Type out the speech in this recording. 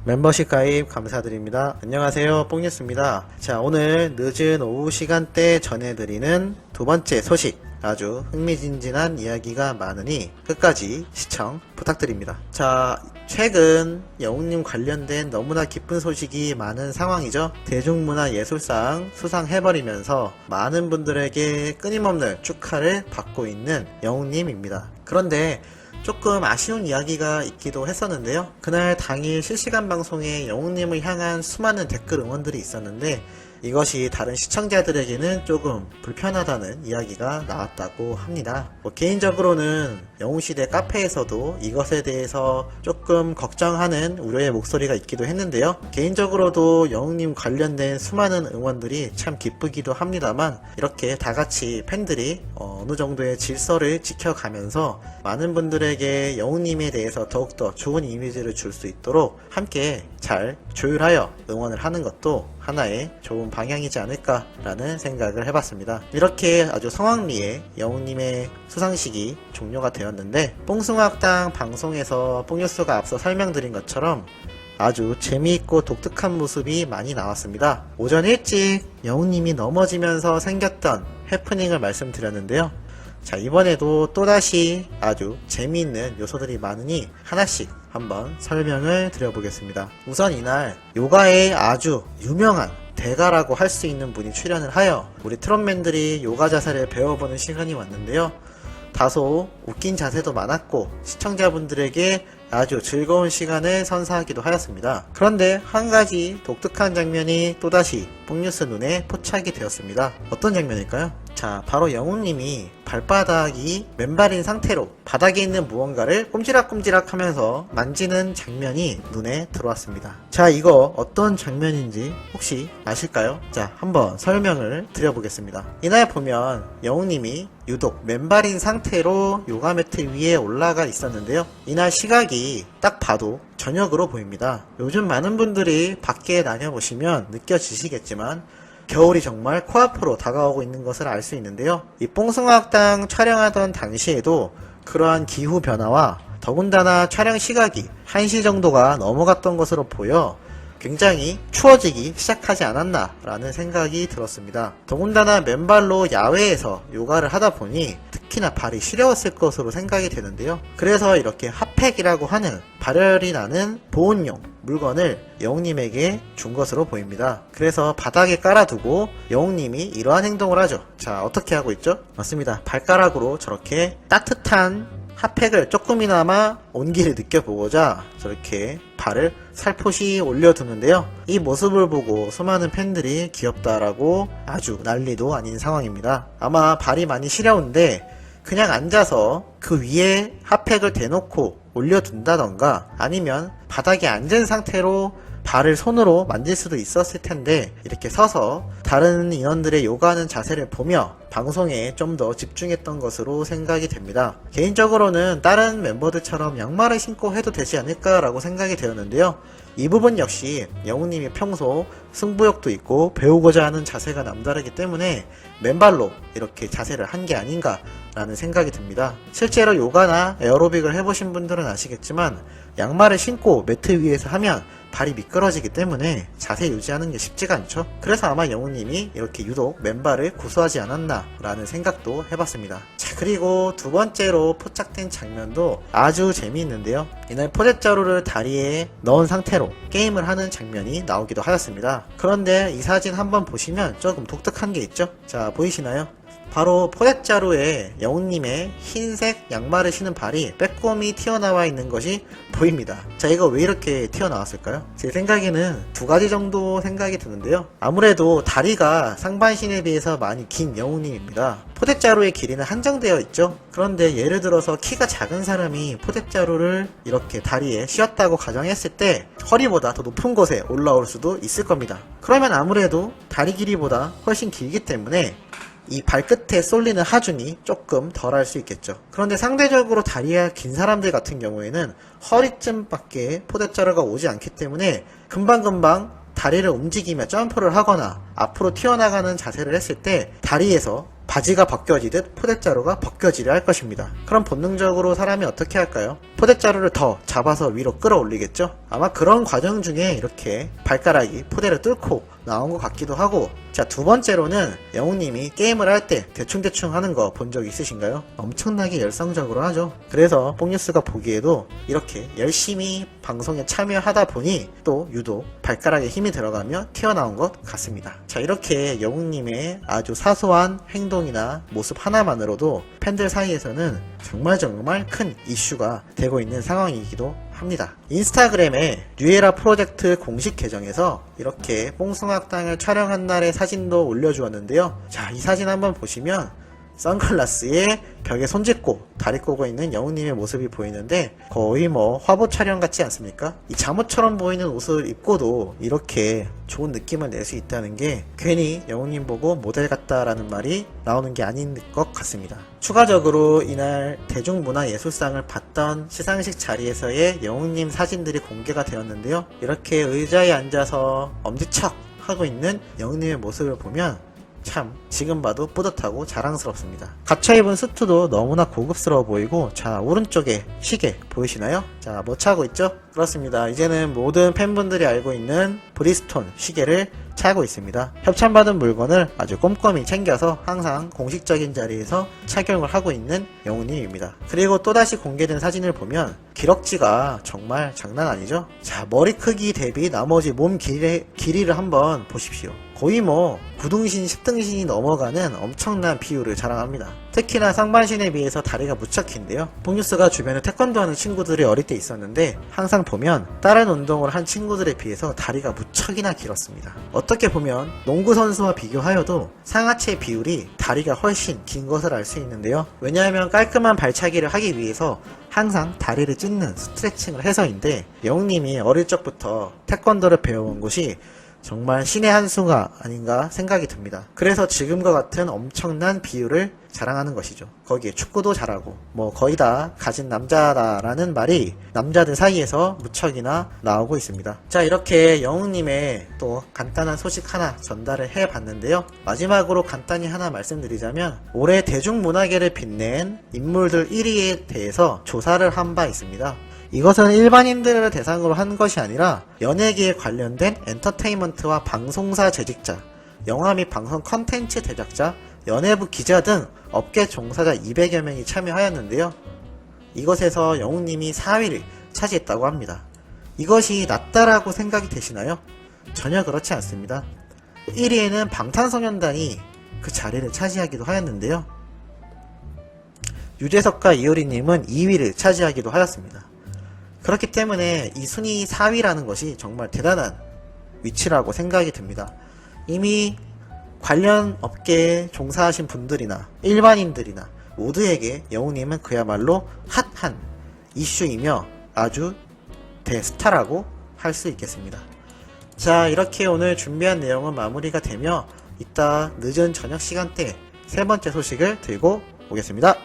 멤버십 가입 감사드립니다. 안녕하세요, 뽕뉴스입니다. 자, 오늘 늦은 오후 시간대 전해드리는 두 번째 소식, 아주 흥미진진한 이야기가 많으니 끝까지 시청 부탁드립니다. 자, 최근 영웅님 관련된 너무나 기쁜 소식이 많은 상황이죠. 대중문화예술상 수상해버리면서 많은 분들에게 끊임없는 축하를 받고 있는 영웅님입니다. 그런데 조금 아쉬운 이야기가 있기도 했었는데요. 그날 당일 실시간 방송에 영웅님을 향한 수많은 댓글 응원들이 있었는데 이것이 다른 시청자들에게는 조금 불편하다는 이야기가 나왔다고 합니다. 개인적으로는 영웅시대 카페에서도 이것에 대해서 조금 걱정하는 우려의 목소리가 있기도 했는데요. 개인적으로도 영웅님 관련된 수많은 응원들이 참 기쁘기도 합니다만 이렇게 다같이 팬들이 어느 정도의 질서를 지켜가면서 많은 분들에게 영웅님에 대해서 더욱더 좋은 이미지를 줄 수 있도록 함께 잘 조율하여 응원을 하는 것도 하나의 좋은 방향이지 않을까라는 생각을 해봤습니다. 이렇게 아주 성황리에 영웅님의 수상식이 종료가 되었는데 뽕숭아학당 방송에서 뽕뉴스가 앞서 설명드린 것처럼 아주 재미있고 독특한 모습이 많이 나왔습니다. 오전 일찍 영웅님이 넘어지면서 생겼던 해프닝을 말씀드렸는데요. 자, 이번에도 또다시 아주 재미있는 요소들이 많으니 하나씩 한번 설명을 드려보겠습니다. 우선 이날 요가의 아주 유명한 대가라고 할 수 있는 분이 출연을 하여 우리 트롯맨들이 요가 자세를 배워보는 시간이 왔는데요. 다소 웃긴 자세도 많았고 시청자분들에게 아주 즐거운 시간을 선사하기도 하였습니다. 그런데 한 가지 독특한 장면이 또다시 뽕뉴스 눈에 포착이 되었습니다. 어떤 장면일까요? 자, 바로 영웅님이 발바닥이 맨발인 상태로 바닥에 있는 무언가를 꼼지락꼼지락 하면서 만지는 장면이 눈에 들어왔습니다. 자, 이거 어떤 장면인지 혹시 아실까요? 자, 한번 설명을 드려보겠습니다. 이날 보면 영웅님이 유독 맨발인 상태로 요가 매트 위에 올라가 있었는데요. 이날 시각이 딱 봐도 저녁으로 보입니다. 요즘 많은 분들이 밖에 다녀보시면 느껴지시겠지만 겨울이 정말 코앞으로 다가오고 있는 것을 알 수 있는데요. 이 뽕숭아학당 촬영하던 당시에도 그러한 기후 변화와 더군다나 촬영 시각이 1시 정도가 넘어갔던 것으로 보여 굉장히 추워지기 시작하지 않았나 라는 생각이 들었습니다. 더군다나 맨발로 야외에서 요가를 하다 보니 특히나 발이 시려웠을 것으로 생각이 되는데요. 그래서 이렇게 핫팩이라고 하는 발열이 나는 보온용 물건을 영웅님에게 준 것으로 보입니다. 그래서 바닥에 깔아두고 영웅님이 이러한 행동을 하죠. 자, 어떻게 하고 있죠? 맞습니다. 발가락으로 저렇게 따뜻한 핫팩을 조금이나마 온기를 느껴보고자 저렇게 발을 살포시 올려두는데요. 이 모습을 보고 수많은 팬들이 귀엽다라고 아주 난리도 아닌 상황입니다. 아마 발이 많이 시려운데 그냥 앉아서 그 위에 핫팩을 대놓고 올려둔다던가 아니면 바닥에 앉은 상태로 발을 손으로 만질 수도 있었을 텐데 이렇게 서서 다른 인원들의 요가하는 자세를 보며 방송에 좀 더 집중했던 것으로 생각이 됩니다. 개인적으로는 다른 멤버들처럼 양말을 신고 해도 되지 않을까라고 생각이 되었는데요. 이 부분 역시 영웅님이 평소 승부욕도 있고 배우고자 하는 자세가 남다르기 때문에 맨발로 이렇게 자세를 한 게 아닌가 라는 생각이 듭니다. 실제로 요가나 에어로빅을 해보신 분들은 아시겠지만 양말을 신고 매트 위에서 하면 발이 미끄러지기 때문에 자세 유지하는 게 쉽지가 않죠. 그래서 아마 영웅님이 이렇게 유독 맨발을 고수하지 않았나 라는 생각도 해봤습니다. 자, 그리고 두 번째로 포착된 장면도 아주 재미있는데요. 이날 포대자루를 다리에 넣은 상태로 게임을 하는 장면이 나오기도 하였습니다. 그런데 이 사진 한번 보시면 조금 독특한 게 있죠. 자, 보이시나요? 바로 포대자루에 영웅님의 흰색 양말을 신은 발이 빼꼼히 튀어나와 있는 것이 보입니다. 자, 이거 왜 이렇게 튀어나왔을까요? 제 생각에는 두 가지 정도 생각이 드는데요. 아무래도 다리가 상반신에 비해서 많이 긴 영웅님입니다. 포대자루의 길이는 한정되어 있죠. 그런데 예를 들어서 키가 작은 사람이 포대자루를 이렇게 다리에 씌웠다고 가정했을 때 허리보다 더 높은 곳에 올라올 수도 있을 겁니다. 그러면 아무래도 다리 길이보다 훨씬 길기 때문에 이 발끝에 쏠리는 하중이 조금 덜할 수 있겠죠. 그런데 상대적으로 다리가 긴 사람들 같은 경우에는 허리쯤밖에 포대자루가 오지 않기 때문에 금방금방 다리를 움직이며 점프를 하거나 앞으로 튀어나가는 자세를 했을 때 다리에서 바지가 벗겨지듯 포대자루가 벗겨지려 할 것입니다. 그럼 본능적으로 사람이 어떻게 할까요? 포대자루를 더 잡아서 위로 끌어올리겠죠? 아마 그런 과정 중에 이렇게 발가락이 포대를 뚫고 나온 것 같기도 하고, 자, 두 번째로는 영웅님이 게임을 할 때 대충대충 하는 거 본 적 있으신가요? 엄청나게 열성적으로 하죠. 그래서 뽕뉴스가 보기에도 이렇게 열심히 방송에 참여하다 보니 또 유독 발가락에 힘이 들어가며 튀어나온 것 같습니다. 자, 이렇게 영웅님의 아주 사소한 행동이나 모습 하나만으로도 팬들 사이에서는 정말 큰 이슈가 되고 있는 상황이기도 합니다. 인스타그램에 뉴에라 프로젝트 공식 계정에서 이렇게 뽕숭악당을 촬영한 날의 사진도 올려주었는데요. 자, 이 사진 한번 보시면 선글라스에 벽에 손 짚고 다리 꼬고 있는 영웅님의 모습이 보이는데 거의 뭐 화보 촬영 같지 않습니까? 이 잠옷처럼 보이는 옷을 입고도 이렇게 좋은 느낌을 낼 수 있다는 게 괜히 영웅님 보고 모델 같다라는 말이 나오는 게 아닌 것 같습니다. 추가적으로 이날 대중문화예술상을 받던 시상식 자리에서의 영웅님 사진들이 공개가 되었는데요. 이렇게 의자에 앉아서 엄지척 하고 있는 영웅님의 모습을 보면 참 지금 봐도 뿌듯하고 자랑스럽습니다. 갖춰 입은 수트도 너무나 고급스러워 보이고, 자, 오른쪽에 시계 보이시나요? 자, 뭐 차고 있죠? 그렇습니다. 이제는 모든 팬분들이 알고 있는 브리스톤 시계를 차고 있습니다. 협찬받은 물건을 아주 꼼꼼히 챙겨서 항상 공식적인 자리에서 착용을 하고 있는 영웅님입니다. 그리고 또다시 공개된 사진을 보면 기럭지가 정말 장난 아니죠? 자, 머리 크기 대비 나머지 몸 길이를 한번 보십시오. 거의 뭐 9등신 10등신이 넘어가는 엄청난 비율을 자랑합니다. 특히나 상반신에 비해서 다리가 무척 긴데요. 뽕뉴스가 주변에 태권도 하는 친구들이 어릴 때 있었는데 항상 보면 다른 운동을 한 친구들에 비해서 다리가 무척이나 길었습니다. 어떻게 보면 농구 선수와 비교하여도 상하체 비율이 다리가 훨씬 긴 것을 알 수 있는데요. 왜냐하면 깔끔한 발차기를 하기 위해서 항상 다리를 찢는 스트레칭을 해서인데, 영웅님이 어릴 적부터 태권도를 배워온 곳이 정말 신의 한 수가 아닌가 생각이 듭니다. 그래서 지금과 같은 엄청난 비율을 자랑하는 것이죠. 거기에 축구도 잘하고 뭐 거의 다 가진 남자다라는 말이 남자들 사이에서 무척이나 나오고 있습니다. 자, 이렇게 영웅님의 또 간단한 소식 하나 전달을 해봤는데요. 마지막으로 간단히 하나 말씀드리자면 올해 대중문화계를 빛낸 인물들 1위에 대해서 조사를 한 바 있습니다. 이것은 일반인들을 대상으로 한 것이 아니라 연예계에 관련된 엔터테인먼트와 방송사 재직자, 영화 및 방송 컨텐츠 제작자, 연예부 기자 등 업계 종사자 200여 명이 참여하였는데요. 이것에서 영웅님이 4위를 차지했다고 합니다. 이것이 낮다라고 생각이 되시나요? 전혀 그렇지 않습니다. 1위에는 방탄소년단이 그 자리를 차지하기도 하였는데요. 유재석과 이효리님은 2위를 차지하기도 하였습니다. 그렇기 때문에 이 순위 4위라는 것이 정말 대단한 위치라고 생각이 듭니다. 이미 관련 업계에 종사하신 분들이나 일반인들이나 모두에게 영웅님은 그야말로 핫한 이슈이며 아주 대스타라고 할 수 있겠습니다. 자, 이렇게 오늘 준비한 내용은 마무리가 되며 이따 늦은 저녁 시간대 세 번째 소식을 들고 오겠습니다.